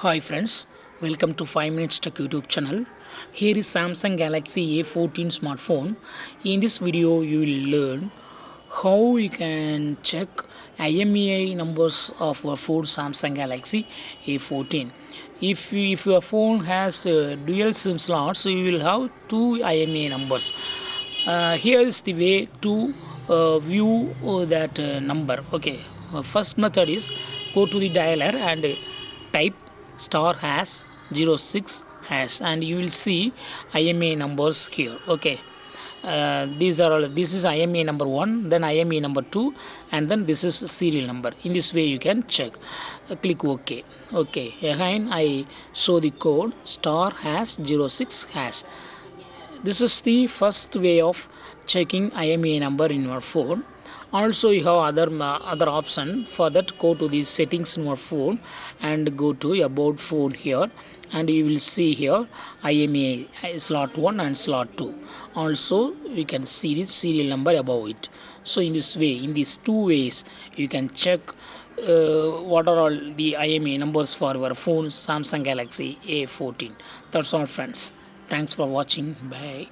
Hi friends, welcome to 5 Minutes Tech YouTube channel. Here is Samsung Galaxy A14 smartphone. In this video, you will learn how you can check IMEI numbers of your phone Samsung Galaxy A14. If your phone has dual SIM slots, so you will have two IMEI numbers. Here is the way to view that number. Okay, first method is go to the dialer and type star hash 06 hash and you will see IMEI numbers here. Okay, these are all. This is IMEI number 1, then IMEI number 2, and then this is serial number. In this way you can check. Click OK. Okay, again I show the code star hash 06 hash. This is the first way of checking IMEI number in your phone. Also you have other option. For that, go to the settings in your phone and go to about phone here, and you will see here IMEI slot 1 and slot 2. Also you can see the serial number above it. So in this way, in these two ways, you can check what are all the IMEI numbers for your phone Samsung Galaxy A14. That's all friends. Thanks for watching. Bye.